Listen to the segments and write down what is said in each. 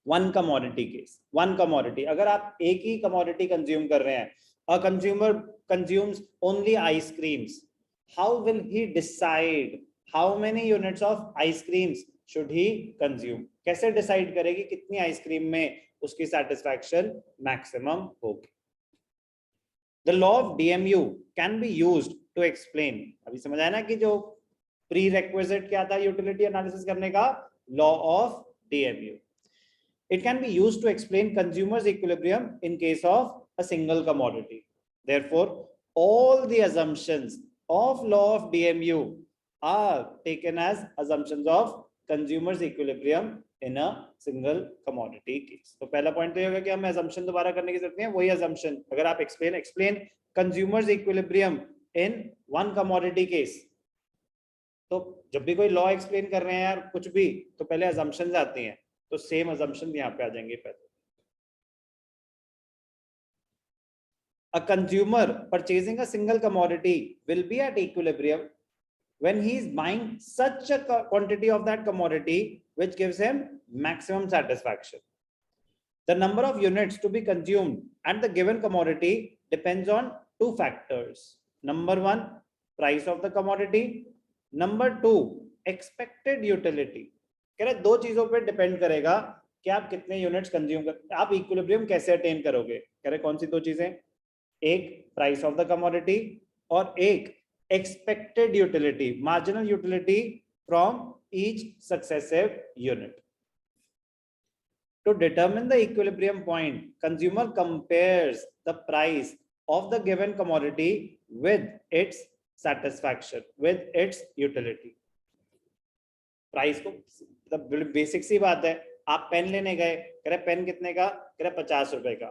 One commodity case, one commodity, अगर आप एक ही कमोडिटी कंज्यूम कर रहे हैं, a consumer consumes only ice creams, how will he decide how many units of ice creams should he consume? कैसे डिसाइड करेगी कितनी आइसक्रीम में उसकी सेटिस्फैक्शन मैक्सिमम होगी? The law of DMU can be used to explain, अभी समझ आया ना कि जो प्री रिक्विजिट क्या था यूटिलिटी एनालिसिस करने का? Law of DMU. It can be used to explain consumers' equilibrium in case of a single commodity. Therefore, all the assumptions of law of DMU are taken as assumptions of consumers' equilibrium in a single commodity case. तो पहला point तो ये होगा कि हमें assumption दोबारा करने की जरूरत नहीं है, वही assumption अगर आप explain consumers' equilibrium in one commodity case, तो जब भी कोई लॉ एक्सप्लेन कर रहे हैं यार कुछ भी, तो पहले assumptions आती हैं, तो सेम assumption यहाँ पे आ जाएंगे पहले. A consumer purchasing a single commodity will be at equilibrium when he is buying such a quantity of that commodity which gives him maximum satisfaction. The number of units to be consumed at the given commodity depends on two factors. Number one, price of the commodity. Number two, expected utility. कह रहे दो चीजों पे depend करेगा कि आप कितने units consume कर, आप इक्विलिब्रियम कैसे अटेन करोगे. कह रहे कौन सी दो चीजें? एक प्राइस ऑफ द कमोडिटी और एक expected utility, marginal utility from each successive unit. To determine the equilibrium point, consumer compares the price of the given commodity with its satisfaction, with its utility. Price को मतलब basic सी बात है, आप pen लेने गए, कह रहे पेन कितने का? कह रहे 50 रुपए का.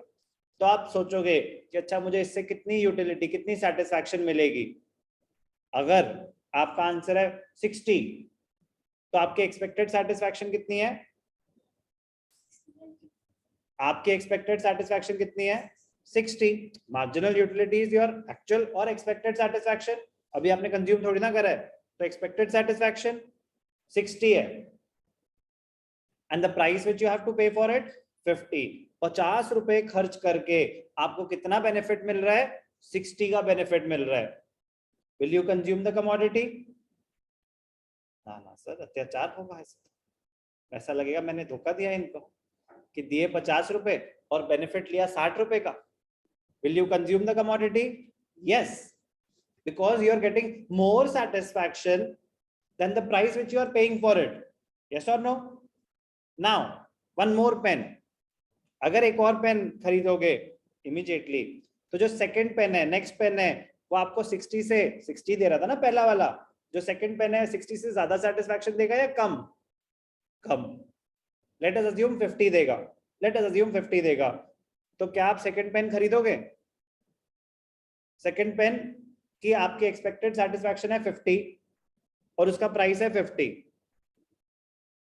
तो आप सोचोगे कि अच्छा मुझे इससे कितनी यूटिलिटी, कितनी सेटिस्फैक्शन मिलेगी. अगर आपका आंसर है 60, तो आपकी एक्सपेक्टेड सेटिस्फैक्शन कितनी है? आपकी एक्सपेक्टेड सेटिस्फैक्शन कितनी है? 60. Marginal utility is your actual और एक्सपेक्टेड सेटिस्फैक्शन. अभी आपने कंज्यूम थोड़ी ना करा है, तो एक्सपेक्टेड सेटिस्फैक्शन 60 है. And the price which you have to pay for it 50. 50 रुपए खर्च करके आपको कितना बेनिफिट मिल रहा है? 60 का बेनिफिट मिल रहा है. Will you consume the commodity? ना सर, अत्याचार होगा. ऐसा लगेगा मैंने धोखा दिया इनको कि दिए 50 रुपए और बेनिफिट लिया 60 रुपए का. Will you consume the commodity? Yes, because you are getting more satisfaction than the price which you are paying for it. Yes और no? Now one more pen. अगर एक और पेन खरीदोगे इमीडिएटली, तो जो सेकंड पेन है, next pen है, वो आपको 60 से 60 दे रहा था ना पहला वाला, जो सेकंड पेन है 60 से ज्यादा सेटिस्फैक्शन देगा या कम? कम. लेट अस अज्यूम 50 देगा. लेट अस अज्यूम 50 देगा. तो क्या आप सेकंड पेन खरीदोगे? सेकंड पेन की आपकी एक्सपेक्टेड सेटिस्फैक्शन है 50 और उसका प्राइस है 50.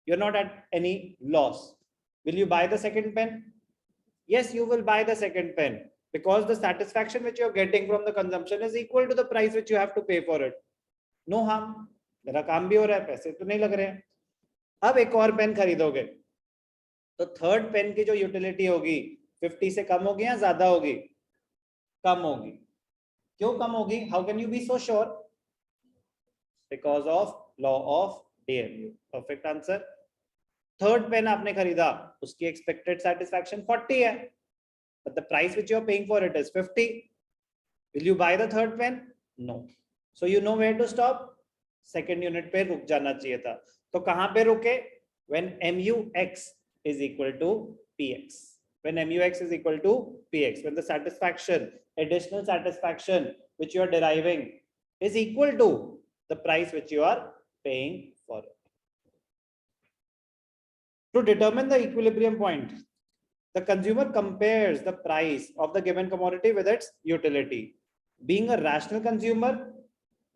You are not at any loss. Will you buy the second pen? Yes, you will buy the second pen because the satisfaction which you are getting from the consumption is equal to the price which you have to pay for it. No harm. मेरा काम भी हो रहा है, पैसे तो नहीं लग रहे हैं. अब एक और पेन खरीदोगे, तो थर्ड पेन की जो यूटिलिटी होगी 50 से कम होगी या ज्यादा होगी? कम होगी. क्यों कम होगी? How can you be so sure? Because of law of DMU. Perfect answer. Third pen आपने खरीदा, उसकी एक्सपेक्टेड सेटिस्फैक्शन 40 है, but the price which you are paying for it is 50. Will you buy the third pen? No. So you know where to stop. Second unit पे रुक जाना चाहिए था. तो कहां पे रुके? When MUX is equal to PX. When MUX is equal to PX, when the satisfaction, additional satisfaction which you are deriving is equal to the price which you are paying for it. To determine the equilibrium point, the consumer compares the price of the given commodity with its utility. Being a rational consumer,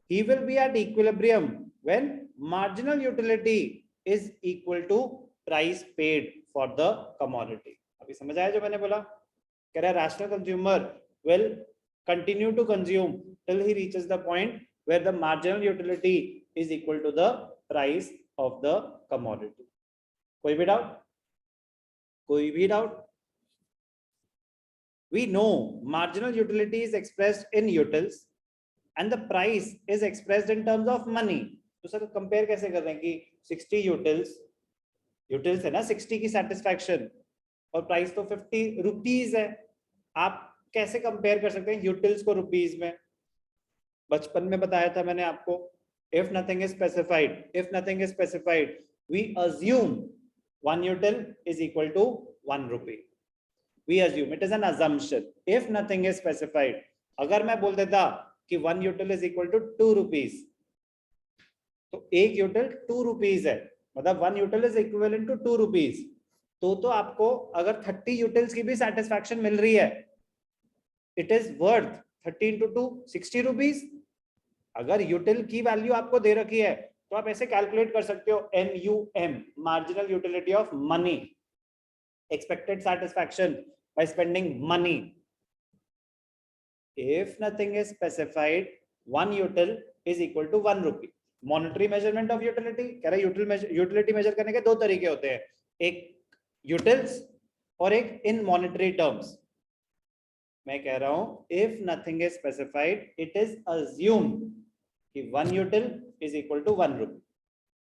he will be at equilibrium when marginal utility is equal to price paid for the commodity. अभी समझ आया जो मैंने बोला? कह रहा है rational consumer will continue to consume till he reaches the point where the marginal utility is equal to the price of the commodity. कोई भी डाउट? कोई भी doubt? We know marginal utility is expressed in utils and the price is expressed in terms of money. तो sir compare कैसे कर रहे हैं कि 60 यूटिल्स है ना, 60 की सेटिस्फैक्शन और प्राइस तो 50 रुपीज है. आप कैसे कंपेयर कर सकते हैं यूटिल्स को रुपीज में? बचपन में बताया था मैंने आपको, if nothing is specified we assume 1 util is equal to 1 rupee. We assume, it is an assumption. If nothing is specified, अगर मैं बोल देता कि 1 util is equal to 2 rupees, तो एक यूटिल 2 रुपीज है, मतलब 1 util is equivalent to 2 rupees. तो आपको अगर 30 यूटिल्स की भी सेटिस्फैक्शन मिल रही है, it is worth 30 into 2 60 rupees. अगर यूटिल की वैल्यू आपको दे रखी है तो आप ऐसे कैलकुलेट कर सकते हो, MUM, marginal utility of money, expected satisfaction by spending money. If nothing is specified, 1 util is equal to 1 rupee. Monetary measurement of utility, कह रहा है utility measure करने के दो तरीके होते हैं, एक utils और एक in monetary terms. मैं कह रहा हूं if nothing is specified, it is assumed कि 1 util is equal to 1 rupee.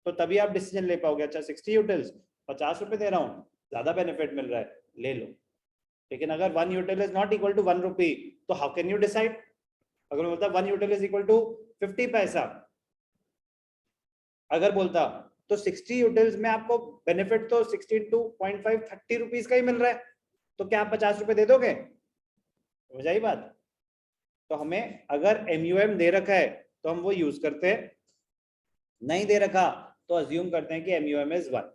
तो तभी आप डिसीजन ले पाओगे, अच्छा 60 यूटिल्स 50 रुपए दे रहा हूं, ज्यादा बेनिफिट मिल रहा है, ले लो. लेकिन अगर 1 util is not equal to 1 rupee, तो हाउ कैन यू डिसाइड? अगर बोलता 1 यूटिल इज इक्वल टू 50 पैसा, अगर बोलता तो 60 यूटिल्स में आपको बेनिफिट तो 62.5 30 रुपीज का ही मिल रहा है, तो क्या आप 50 रुपए दे दोगे? हो जाए बात. तो हमें अगर MUM दे रखा है तो हम वो यूज करते हैं, नहीं दे रखा तो अज्यूम करते हैं कि MUM is 1,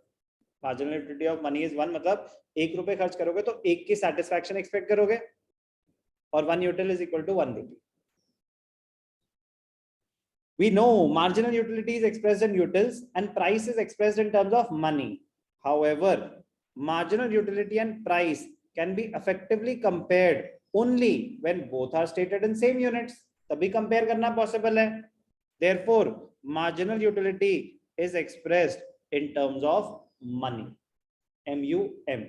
marginal utility of money is 1, मतलब 1 रुपए खर्च करोगे तो 1 की सेटिस्फैक्शन एक्सपेक्ट करोगे, और 1 util is equal to 1 rupee. We know marginal utility is expressed in utils and price is expressed in terms of money. However, marginal utility and price can be effectively compared only when both are stated in same units. तभी compare करना possible है. Therefore, marginal utility is expressed in terms of money. MUM.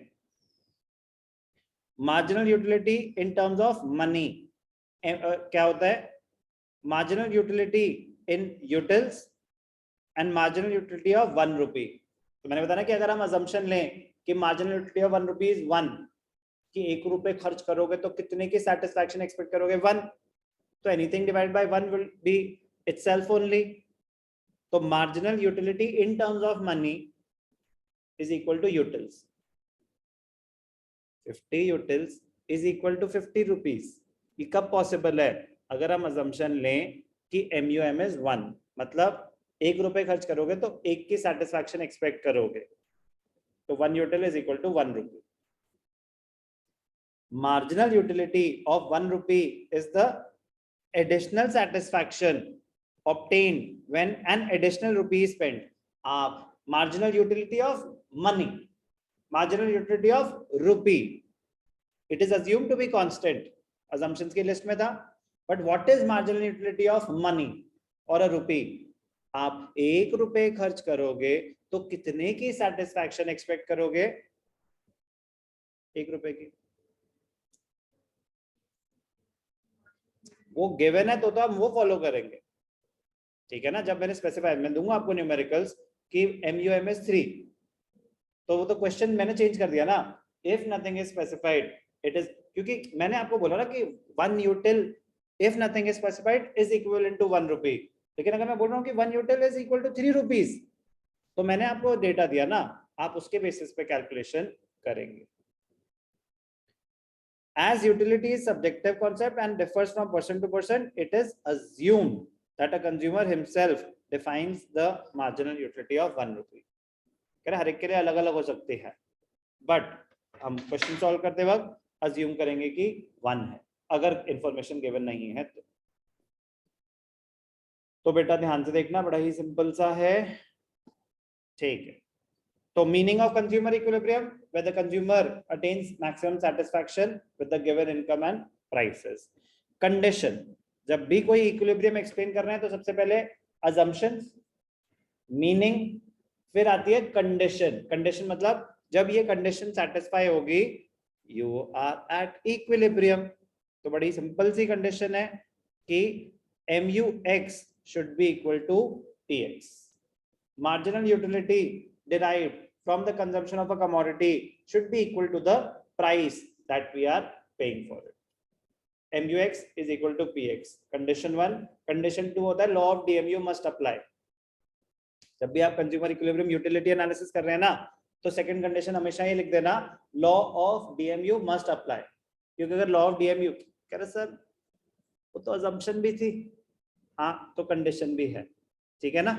Marginal utility in terms of money. क्या होता है? Marginal utility in utils and marginal utility of 1 rupee. तो मैंने बताया कि अगर हम assumption लें कि marginal utility of 1 rupee is 1, कि 1 रुपए खर्च करोगे तो कितने की satisfaction expect करोगे? 1. तो anything divided by 1 will be itself only. तो marginal utility in terms of money is equal to utils. 50 utils is equal to 50 rupees. ये कब possible है? अगर हम assumption लें कि MUM is 1, मतलब 1 रुपए खर्च करोगे तो 1 की satisfaction expect करोगे, तो 1 util is equal to 1 rupee. Marginal utility of 1 rupee is the additional satisfaction obtained when an additional rupee is spent. Marginal utility of money, marginal utility of rupee, it is assumed to be constant. Assumptions की list में था. But what is marginal utility of money or a rupee? आप 1 रुपए खर्च करोगे तो कितने की satisfaction expect करोगे? 1 रुपए की. वो given है तो हम वो फॉलो करेंगे, ठीक है ना. जब मैंने स्पेसिफाई, मैं दूंगा आपको न्यूमेरिकल्स कि MUM is 3, तो वो तो क्वेश्चन मैंने चेंज कर दिया ना. If nothing is specified, it is, क्योंकि मैंने आपको बोला ना कि 1 util if nothing is specified is equivalent to 1 rupee. लेकिन अगर मैं बोल रहा हूँ कि 1 util is equal to 3 rupees, तो मैंने आपको डेटा दिया ना, आप उसके बेसिस पे कैलकुलेशन करेंगे. As utility is subjective concept and differs from person to person, it is assumed that a consumer himself defines the marginal utility of 1 rupee. हर एक के लिए अलग अलग हो सकते हैं, बट हम क्वेश्चन सॉल्व करते वक्त अज्यूम करेंगे कि 1 है, अगर इंफॉर्मेशन गिवन नहीं है तो बेटा ध्यान से देखना, बड़ा ही सिंपल सा है, ठीक है. तो meaning of consumer equilibrium, where the consumer attains maximum satisfaction with the given income and prices. Condition, जब भी कोई इक्विलिब्रियम एक्सप्लेन कर रहे हैं तो सबसे पहले assumptions, मीनिंग, फिर आती है कंडीशन. कंडीशन मतलब जब ये कंडीशन सेटिस्फाई होगी यू आर एट इक्विलिब्रियम। तो बड़ी सिंपल सी कंडीशन है कि MUX should be equal to PX. Marginal utility derived from the consumption of a commodity should be equal to the price that we are paying for it. MUX is equal to PX. Condition 1. Condition 2 होता है law of DMU must apply. जब भी आप consumer equilibrium utility analysis कर रहे हैं ना, तो सेकंड कंडीशन हमेशा ये लिख देना law of DMU must apply. क्योंकि अगर लॉ ऑफ DMU कह रहे सर वो तो अजम्पशन भी थी, हाँ तो कंडीशन भी है, ठीक है ना,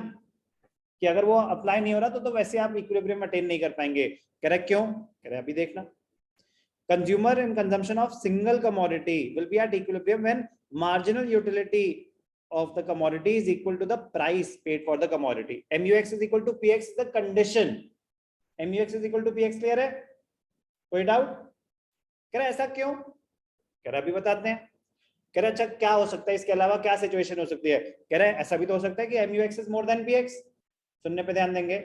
कि अगर वो अप्लाई नहीं हो रहा तो वैसे आप इक्विलिब्रियम अटेन नहीं कर पाएंगे। कह रहे क्यों, कह रहे अभी देखना। Consumer and consumption of single commodity will be at equilibrium when marginal utility of the commodity is equal to the price paid for the commodity. MUX is equal to PX is the condition. MUX is equal to PX clear है? कोई doubt? कह रहा ऐसा क्यों? कह रहा अभी बताते हैं। कह रहा अच्छा क्या हो सकता है, इसके अलावा क्या सिचुएशन हो सकती है? कह रहा है ऐसा भी तो हो सकता है कि MUX is more than PX। सुनने पे ध्यान देंगे।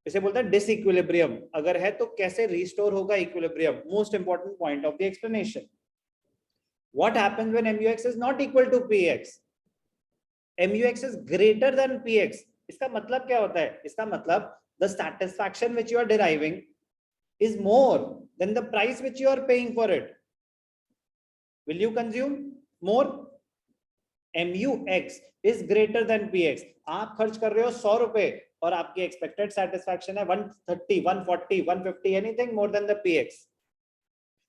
इसे बोलते हैं डिसइक्विलिब्रियम। अगर है तो कैसे रिस्टोर होगा equilibrium? Most important point of the explanation. What happens when MUX is not equal to PX? MUX is greater than PX। इसका मतलब क्या होता है? इसका मतलब the satisfaction which you are deriving is more than the price which you are paying for it. Will you consume more? MUX is greater than PX। आप खर्च कर रहे हो 100 रुपए और आपकी एक्सपेक्टेड सेटिस्फैक्शन है 130, 140, 150, anything more than the PX।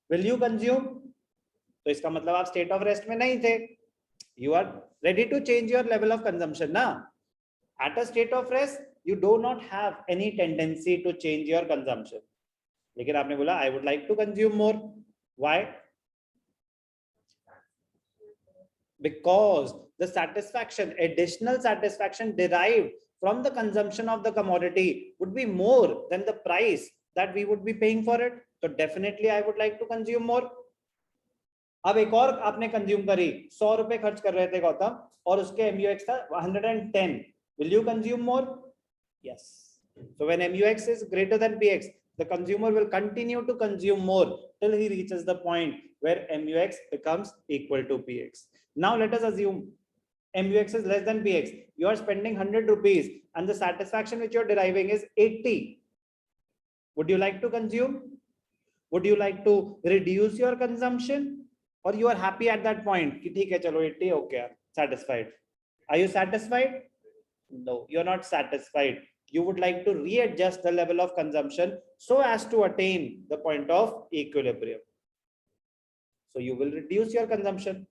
Will you consume? तो इसका मतलब आप स्टेट ऑफ रेस्ट में नहीं थे। You are ready to change your level of consumption ना। At a state of rest you do not have any tendency to change your consumption, लेकिन आपने बोला I would like to consume more. Why? Because the satisfaction, additional satisfaction derived from the consumption of the commodity would be more than the price that we would be paying for it. So definitely I would like to consume more. अब एक और आपने consume करी, 100 रुपए खर्च कर रहे थे गौतम और उसके MUX था 110. Will you consume more? Yes. So when MUX is greater than PX, the consumer will continue to consume more till he reaches the point where MUX becomes equal to PX. Now let us assume MUX is less than PX. You are spending 100 rupees and the satisfaction which you are deriving is 80. Would you like to consume? Would you like to reduce your consumption? Or you are happy at that point? कि ठीक है चलो 80 okay, satisfied. Are you satisfied? No, you are not satisfied. You would like to readjust the level of consumption so as to attain the point of equilibrium. So you will reduce your consumption.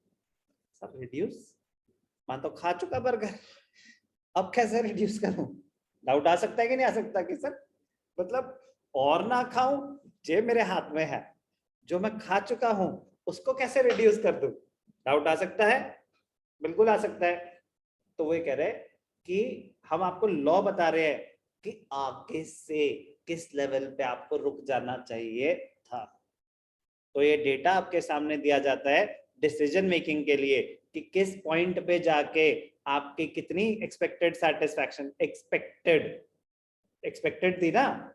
Sir, reduce? मैं तो खा चुका burger, अब कैसे reduce करूं? Doubt आ सकता है कि नहीं आ सकता कि सर मतलब और ना खाऊं, जे मेरे हाथ में है, जो मैं खा चुका हूं उसको कैसे रिड्यूस कर दूं? डाउट आ सकता है, बिल्कुल आ सकता है। तो वो कह रहे कि हम आपको लॉ बता रहे हैं कि आगे से किस लेवल पे आपको रुक जाना चाहिए था। तो ये डेटा आपके सामने दिया जाता है डिसीजन मेकिंग के लिए कि किस पॉइंट पे जाके आपकी कितनी एक्सपेक्टेड सेटिस्फैक्शन, एक्सपेक्टेड थी ना,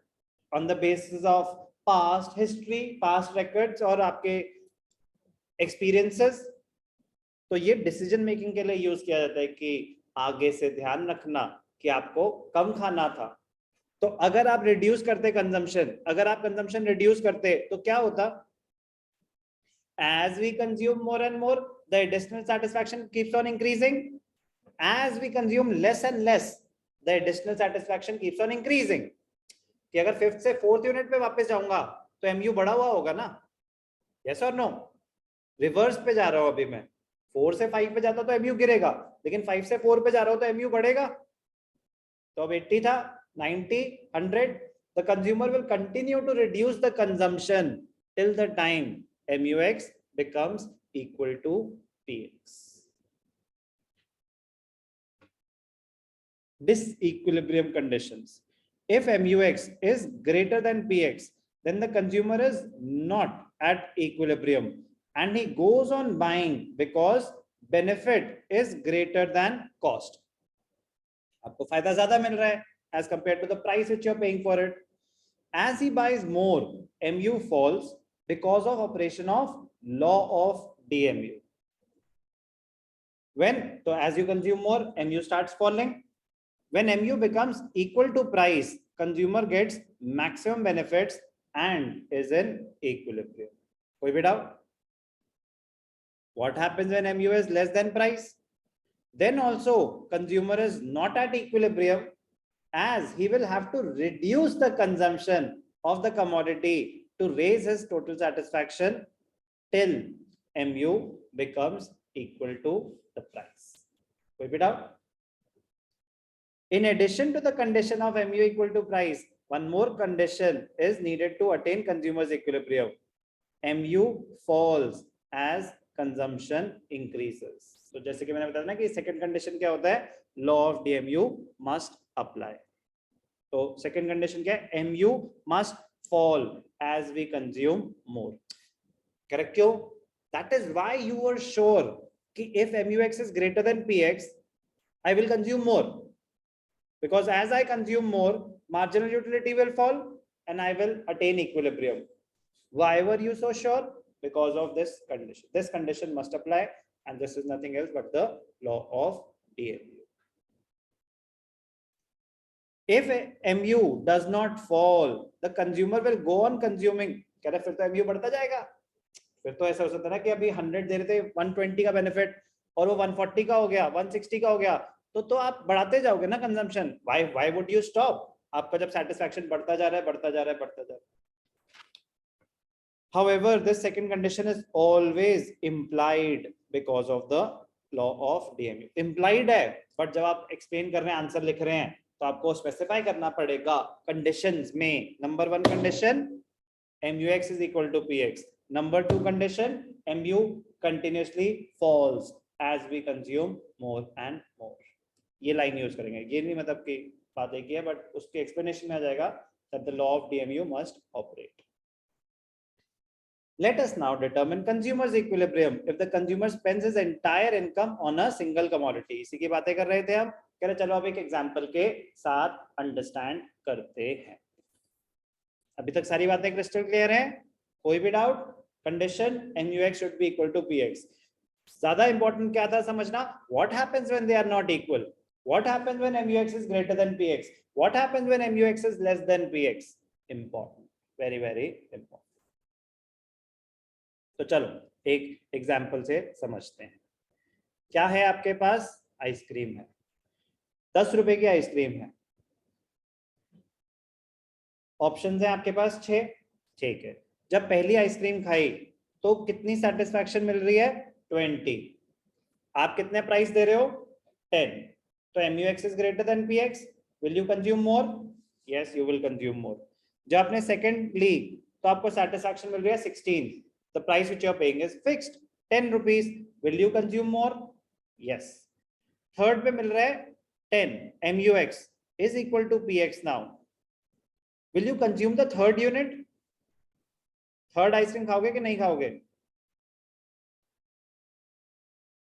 on the basis of past history, past records और आपके एक्सपीरियंसेस। तो ये डिसीजन मेकिंग के लिए यूज किया जाता है कि आगे से ध्यान रखना कि आपको कम खाना था। तो अगर आप रिड्यूस करते कंजम्पशन, अगर आप कंजम्पशन रिड्यूस करते तो क्या होता? As we consume more and more, the additional satisfaction keeps on increasing. As we consume less and less, the additional satisfaction keeps on increasing. कि अगर 5th से 4th यूनिट पे वापस जाऊंगा तो MU बढ़ा हुआ होगा ना? Yes or no? रिवर्स पे जा रहा हूं अभी मैं, 4 से 5 पे जाता तो MU गिरेगा, लेकिन 5 से 4 पे जा रहा हूं तो MU बढ़ेगा। तो अब 80 था, 90, 100. The consumer will continue to reduce the consumption till the time MUX becomes equal to PX. Disequilibrium conditions. If MUX is greater than PX, then the consumer is not at equilibrium and he goes on buying because benefit is greater than cost. आपको फायदा ज्यादा मिल रहा है as compared to the price which you are paying for it. As he buys more, MU falls because of operation of law of DMU. When, so as you consume more, MU starts falling. When MU becomes equal to price, consumer gets maximum benefits and is in equilibrium. Koi bhi doubt? What happens when MU is less than price? Then also consumer is not at equilibrium, as he will have to reduce the consumption of the commodity to raise his total satisfaction till MU becomes equal to the price. Koi bhi doubt? In addition to the condition of MU equal to price, one more condition is needed to attain consumer's equilibrium. MU falls as consumption increases. So जैसे कि मैंने बताया ना कि second condition क्या होता है? Law of DMU must apply. तो second condition क्या है? MU must fall as we consume more. Correct क्यों? That is why you were sure कि if MUX is greater than PX, I will consume more. Because as I consume more, marginal utility will fall and I will attain equilibrium. Why were you so sure? Because of this condition. This condition must apply, and this is nothing else but the law of DMU. If MU does not fall, the consumer will go on consuming. कह रहे फिर तो MU बढ़ता जाएगा. फिर तो ऐसा हो सकता है ना कि अभी 100 दे रहे थे 120 का बेनिफिट और वो 140 का हो गया 160 का हो गया तो आप बढ़ाते जाओगे ना consumption. Why would you stop? आपका जब सेटिस्फैक्शन बढ़ता जा रहा है बढ़ता जा रहा है बढ़ता जा रहा है. However, this second condition is always implied because of the law of DMU. Implied है, but जब आप explain कर रहे हैं आंसर लिख रहे हैं तो आपको स्पेसिफाई करना पड़ेगा कंडीशंस में. Number 1 condition MUX is equal to PX. Number 2 condition MU continuously falls as we consume more and more. ये लाइन यूज करेंगे. ये नहीं मतलब कि बात एक ही है बट उसके एक्सप्लेनेशन में आ जाएगा that the law of DMU must operate. Let us now determine consumer's equilibrium if the consumer spends his entire income on a single commodity. इसी की बातें कर रहे थे हम. कह रहे चलो अब एक एग्जांपल के साथ अंडरस्टैंड करते हैं. अभी तक सारी बातें क्रिस्टल क्लियर हैं? कोई भी doubt? Condition MUX should be equal to PX. ज्यादा इंपॉर्टेंट क्या था समझना? What happens when they are not equal? What happens when MUX is greater than PX? What happens when MUX is less than PX? Important, very very important. तो चलो एक example से समझते हैं. क्या है आपके पास? आइसक्रीम है. 10 रुपए की आइसक्रीम है. ऑप्शंस हैं आपके पास 6. ठीक है. जब पहली आइसक्रीम खाई तो कितनी सेटिस्फैक्शन मिल रही है? 20. आप कितने प्राइस दे रहे हो? 10. तो MUX is greater than PX. Will you consume more? Yes, you will consume more. जब आपने सेकंड ली तो आपको सेटिस्फैक्शन मिल रही है 16. The price which you are paying is fixed, 10 rupees. Will you consume more? Yes. Third पे मिल रहा है 10. MUX is equal to PX now. Will you consume the third unit? Third ice cream खाओगे कि नहीं खाओगे?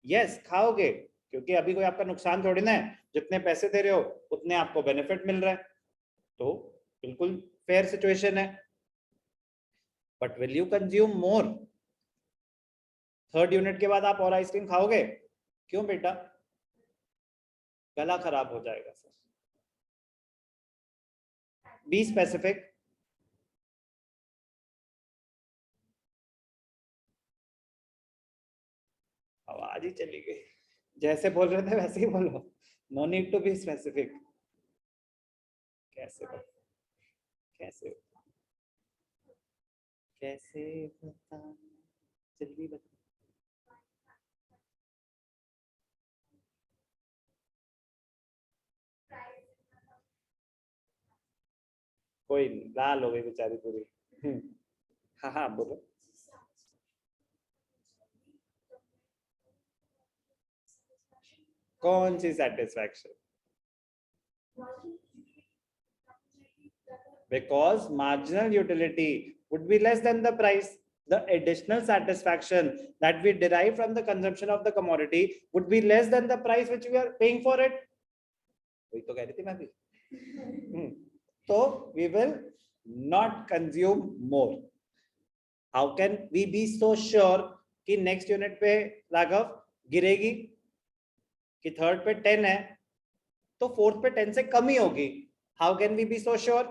Yes, खाओगे क्योंकि अभी कोई आपका नुकसान थोड़ी ना है. जितने पैसे दे रहे हो उतने आपको बेनिफिट मिल रहा है. तो बिल्कुल फेयर सिचुएशन है. But will you consume more? Third unit के बाद आप और आइसक्रीम खाओगे? क्यों बेटा? गला खराब हो जाएगा सर. Be specific. आवाज ही चली गई. जैसे बोल रहे थे वैसे ही बोलो. No need to be specific. कैसे कैसे कैसे बता? जल्दी बता. कोई नहीं, लाल हो गई बेचारी पूरी. हाँ हाँ बोलो. कौन सी satisfaction? Because marginal utility would be less than the price. The additional satisfaction that we derive from the consumption of the commodity would be less than the price which we are paying for it. वही तो कह रही थी मैं भी. So we will not consume more. How can we be so sure कि next unit पे राघव गिरेगी, कि थर्ड पे 10 है तो फोर्थ पे 10 से कम ही होगी? How can we be so sure?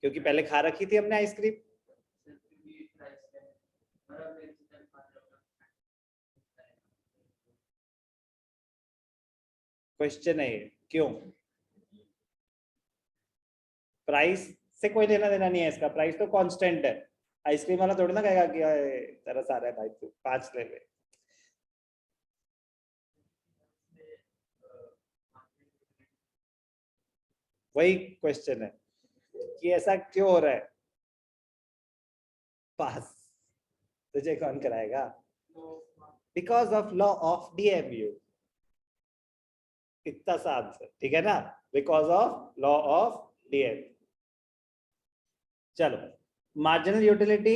क्योंकि पहले खा रखी थी हमने आइसक्रीम। क्वेश्चन है ये, क्यों? प्राइस से कोई लेना देना नहीं है इसका, प्राइस तो कांस्टेंट है। आइसक्रीम वाला थोड़ी ना कहेगा कि तरस आ रहा है भाई तू 5 ले ले। वही क्वेश्चन है कि ऐसा क्यों हो रहा है। पास तुझे कौन कराएगा? Because of law of DMU. इतना सा आंसर, ठीक है ना? Because of law of DMU. चलो, marginal utility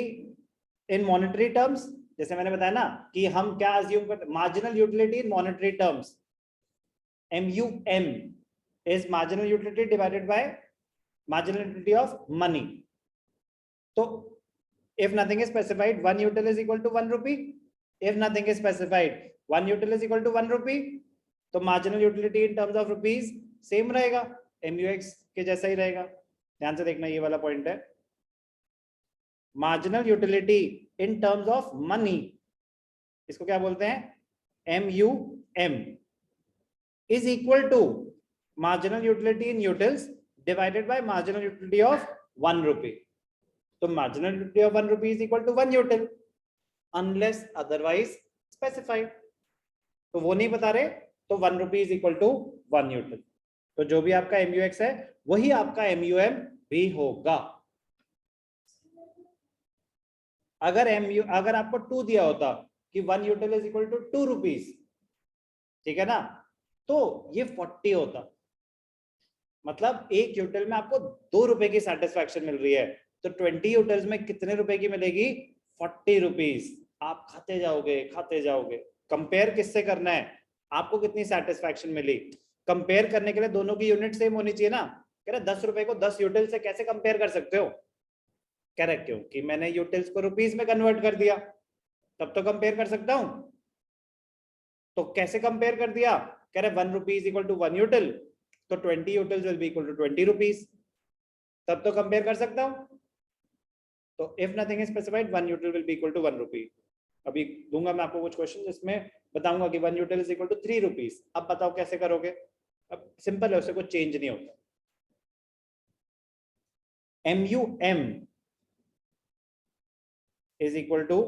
in monetary terms, जैसे मैंने बताया ना कि हम क्या अज्यूम करते हैं, marginal utility in monetary terms, MUM is marginal utility divided by marginal utility of money. So if nothing is specified, 1 util is equal to 1 rupee. If nothing is specified, 1 util is equal to 1 rupee. तो marginal utility in terms of rupees same रहेगा, MUX के जैसा ही रहेगा। ध्यान से देखना, ये वाला पॉइंट है। Marginal utility in terms of money, इसको क्या बोलते हैं? MUM is equal to marginal utility in utils divided by marginal utility of 1 rupee. So marginal utility of 1 rupee is equal to 1 util unless otherwise specified. तो वो नहीं बता रहे तो 1 rupee is equal to 1 util. तो जो भी आपका MUX है वही आपका MUM भी होगा। अगर आपको 2 दिया होता कि 1 util is equal to 2 rupees, ठीक है ना, तो ये 40 होता। मतलब एक यूटिल में आपको 2 रुपए की सेटिस्फैक्शन मिल रही है, तो 20 यूटिल्स में कितने रुपए की मिलेगी? 40 रुपीज। आप खाते जाओगे खाते जाओगे। कंपेयर किससे करना है? आपको कितनी सेटिस्फैक्शन मिली। कंपेयर करने के लिए दोनों की यूनिट सेम होनी चाहिए ना। कह रहे 10 रुपए को 10 यूटिल से कैसे कंपेयर कर सकते हो? कह रहे क्योंकि मैंने यूटिल्स को रुपीज में कन्वर्ट कर दिया, तब तो कंपेयर कर सकता हूं। तो कैसे कंपेयर कर दिया? कह रहे 1 रुपीज इक्वल टू 1 यूटिल, तो 20 utils will be equal to 20 rupees, तब तो कंपेयर कर सकता हूं। तो if nothing is specified, 1 util will be equal to 1 rupee. अभी दूंगा मैं आपको कुछ क्वेश्चन जिसमें बताऊंगा कि 1 util is equal to 3 rupees. अब बताओ कैसे करोगे? अब सिंपल है, उससे कुछ चेंज नहीं होता। MUM is equal to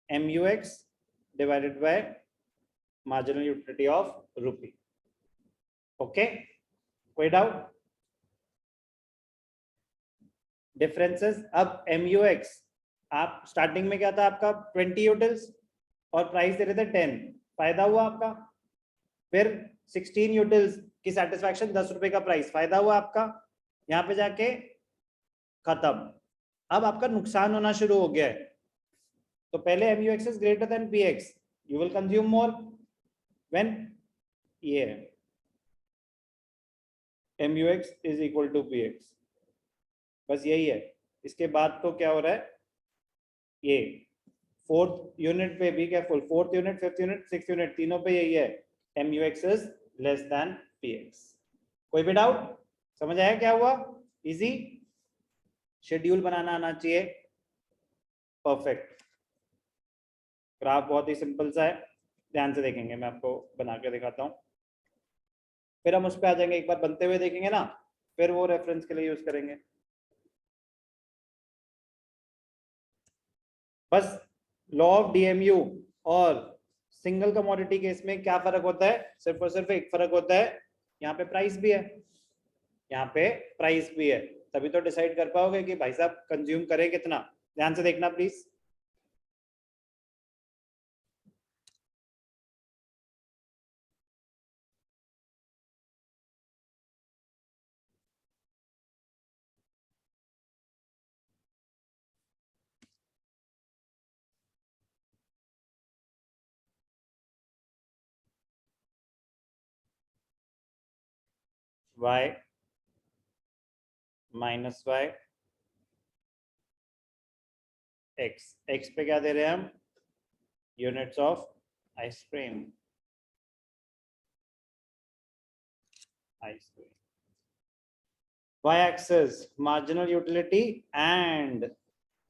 MUX divided by marginal utility of rupee. Okay, कोई डाउट? डिफरेंसेस। अब MUX, आप स्टार्टिंग में क्या था आपका? 20 यूटिल्स और प्राइस दे रहे थे 10, फायदा हुआ आपका। फिर 16 यूटिल्स की सेटिस्फैक्शन, 10 रुपए का प्राइस, फायदा हुआ आपका। यहाँ पे जाके खत्म। अब आपका नुकसान होना शुरू हो गया है। तो पहले MUX is greater than PX, you will consume more when ये है MUX is equal to PX, बस यही है। इसके बाद तो क्या हो रहा है? ये फोर्थ यूनिट पे भी क्या, full fourth unit, fifth unit, sixth unit, तीनों पे यही है, MUX is less than PX। कोई भी डाउट? समझ आया क्या हुआ? इजी। शेड्यूल बनाना आना चाहिए। परफेक्ट। ग्राफ बहुत ही सिंपल सा है, ध्यान से देखेंगे, मैं आपको बना के दिखाता हूं, फिर हम उस पर आ जाएंगे। एक बार बनते हुए देखेंगे ना, फिर वो रेफरेंस के लिए यूज करेंगे। बस लॉ ऑफ डीएमयू और सिंगल कमोडिटी केस में क्या फर्क होता है? सिर्फ और सिर्फ एक फर्क होता है, यहाँ पे प्राइस भी है, यहाँ पे प्राइस भी है, तभी तो डिसाइड कर पाओगे कि भाई साहब कंज्यूम करें कितना। ध्यान से देखना please. y minus y x, x पे क्या दे रहे हैं हम, units of ice cream, ice cream. y axis marginal utility and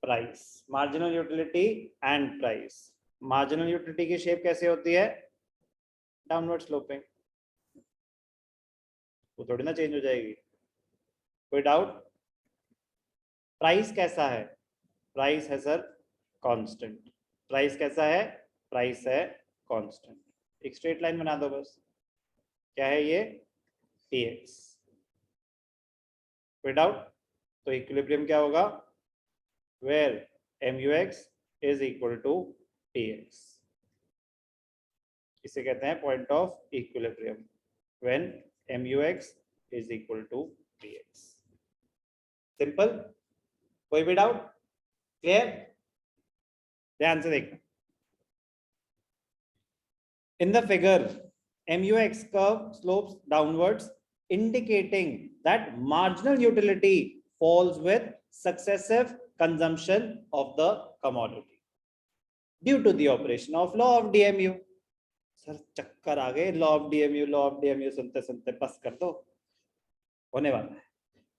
price, marginal utility and price। marginal utility की शेप कैसे होती है, डाउनवर्ड स्लोपिंग, वो थोड़ी ना चेंज हो जाएगी, कोई डाउट। प्राइस कैसा है, प्राइस है सर कांस्टेंट, प्राइस कैसा है, प्राइस है कांस्टेंट। एक स्ट्रेट लाइन बना दो बस, क्या है ये, px, कोई डाउट। तो इक्विलिब्रियम क्या होगा, where mux is equal to px, इसे कहते हैं point of equilibrium, when mux is equal to px। Simple, कोई भी डाउट, क्लियर, ध्यान से देखना। In the figure, MUX curve slopes downwards, indicating that marginal utility falls with successive consumption of the commodity due to the operation of law of DMU। Sir चक्कर आ गए, law of DMU, law of DMU सुनते सुनते बस कर दो, होने वाला है।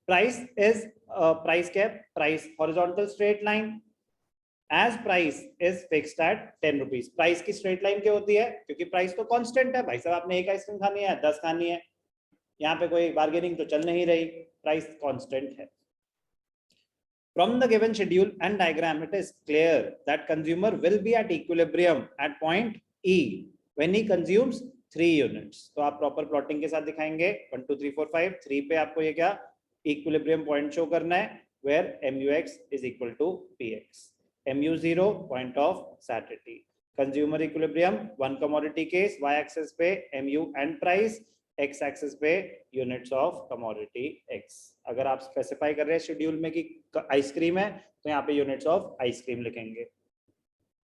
प्राइस इज, प्राइस क्या है, price horizontal straight line, as price is fixed at 10 rupees. Price की स्ट्रेट लाइन क्या होती है, क्योंकि प्राइस तो कांस्टेंट है, भाई साहब आपने एक आइसक्रीम खानी है 10 खानी है, यहाँ पे कोई बार्गेनिंग तो चल नहीं रही, प्राइस कांस्टेंट है। From the given schedule and diagram, it is clear that consumer will be at equilibrium at point E when he consumes 3 units। तो आप प्रॉपर प्लॉटिंग के साथ दिखाएंगे, 1 2 3 4 5, 3 पे आपको ये क्या इक्विलिब्रियम पॉइंट शो करना है, where MUX is equal to PX। MU0 point of satiety, consumer equilibrium, one commodity case, y axis पे MU and price, x axis पे यूनिट्स ऑफ कमोडिटी x। अगर आप स्पेसिफाई कर रहे हैं शेड्यूल में कि आइसक्रीम है, तो यहाँ पे यूनिट्स ऑफ आइसक्रीम लिखेंगे,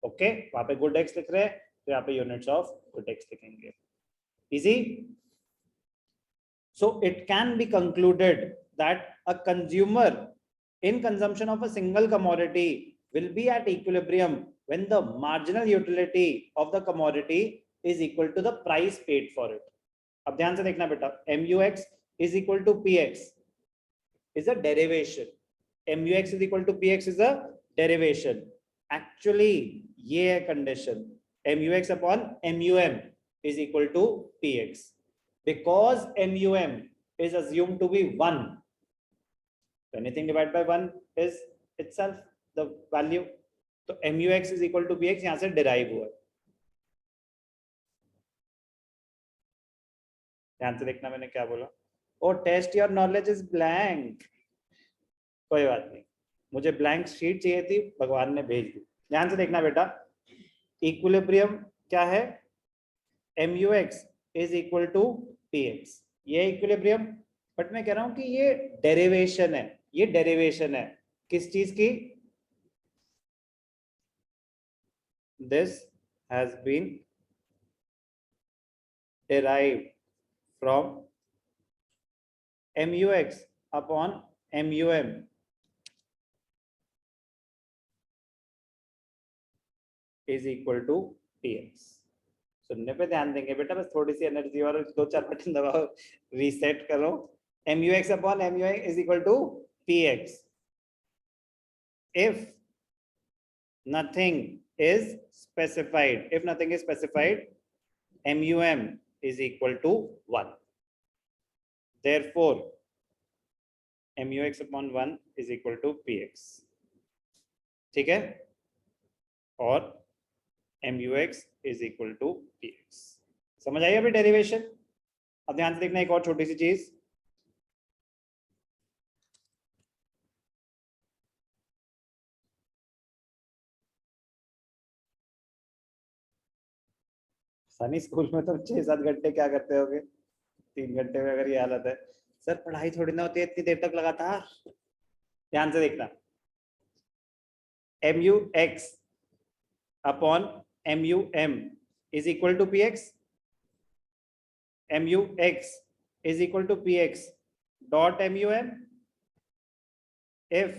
ओके। वहां पे गुड x लिख रहे हैं, तो यहाँ पे यूनिट्स ऑफ गुड x लिखेंगे, easy. So it can be concluded that a consumer in consumption of a single commodity will be at equilibrium when the marginal utility of the commodity is equal to the price paid for it। अब ध्यान से देखना बेटा, MUX is equal to PX is a derivation, MUX is equal to PX is a derivation। Actually ये है condition, MUX upon MUM is equal to PX, because MUM is assumed to be 1, so anything divided by 1 is itself the value, तो MUX is equal to PX यहाँ से derive हुआ है। ध्यान से देखना मैंने क्या बोला, oh test your knowledge is blank, कोई बात नहीं, मुझे ब्लैंक शीट चाहिए थी, भगवान ने भेज दी। ध्यान से देखना बेटा, इक्विलिब्रियम क्या है, MUX is equal to PX, ये इक्विलिब्रियम, बट मैं कह रहा हूं कि ये डेरिवेशन है, ये डेरिवेशन है किस चीज की, this has been derived from MUX upon MUM is equal to PX। सुनने पे ध्यान देंगे बेटा, बस थोड़ी सी एनर्जी और 2-4 बटन दबाओ, रीसेट करो। MUX upon MUI is equal to PX if nothing is specified, if nothing is specified MUM is equal to 1, therefore MUX upon 1 is equal to PX, ठीक है, और MUX is equal to PX। समझ आई अभी derivation. अब ध्यान से देखना एक और छोटी सी चीज, सनी स्कूल में तो 6-7 घंटे क्या करते होगे, 3 घंटे में अगर ये हालत है, सर पढ़ाई थोड़ी ना होती है इतनी देर तक लगातार। ध्यान से देखना, MUX upon MUM is equal to PX, MUX is equal to px dot mum if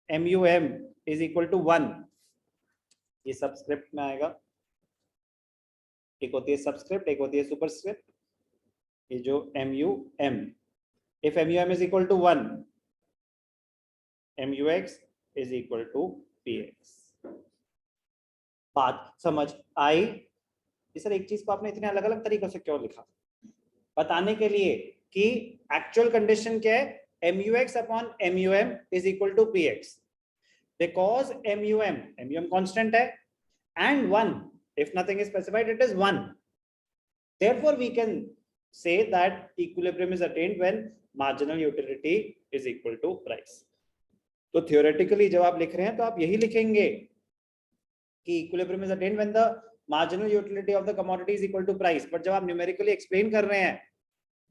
mum is equal to 1, ये सबस्क्रिप्ट में आएगा, एक होती है सबस्क्रिप्ट, एक होती है सुपरस्क्रिप्ट, ये जो MUM, if MUM is equal to 1, MUX is equal to PX. बात समझ आई? सर एक चीज को आपने इतने अलग अलग तरीकों से क्यों लिखा? बताने के लिए कि एक्चुअल कंडीशन क्या है, MUX upon MUM is equal to PX, because MUM constant है and 1, if nothing is specified, it is 1. Therefore we can say that equilibrium is attained when marginal utility is equal to price. तो theoretically जब आप लिख रहे हैं तो आप यही लिखेंगे कि equilibrium is attained when the marginal utility of the commodity is equal to price. But जब आप numerically explain कर रहे हैं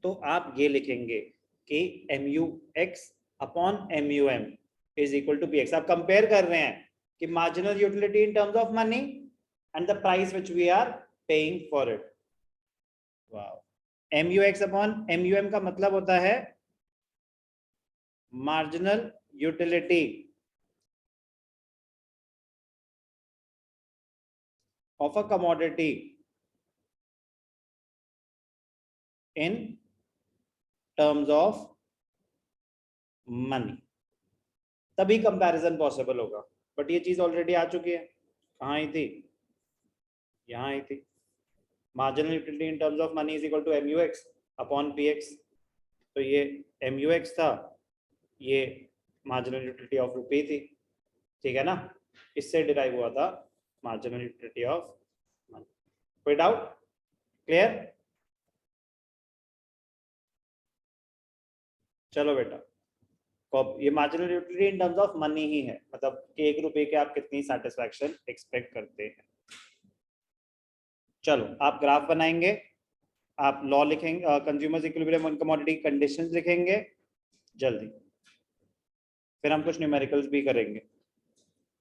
तो आप ये लिखेंगे कि MUX upon MUM is equal to PX. आप compare कर रहे हैं कि marginal utility in terms of money and the price which we are paying for it. Wow. MUX upon MUM का मतलब होता है marginal utility of a commodity in terms of money. तभी कंपैरिजन पॉसिबल होगा. बट ये चीज already आ चुकी है. कहाँ आई थी? यहाँ आई थी. Marginal utility in terms of money is equal to MUX upon PX. तो ये MUX था, ये मार्जिनल यूटिलिटी ऑफ रुपी थी. ठीक है ना? इससे डिराइव हुआ था मार्जिनल यूटिलिटी ऑफ मनी. कोई डाउट? क्लियर? चलो बेटा, ये marginal utility in terms of money ही है, मतलब कि 1 रुपए के आप कितनी सेटिस्फैक्शन एक्सपेक्ट करते हैं. चलो आप ग्राफ बनाएंगे, आप लॉ लिखेंगे, consumers equilibrium on commodity conditions लिखेंगे जल्दी, फिर हम कुछ न्यूमेरिकल्स भी करेंगे.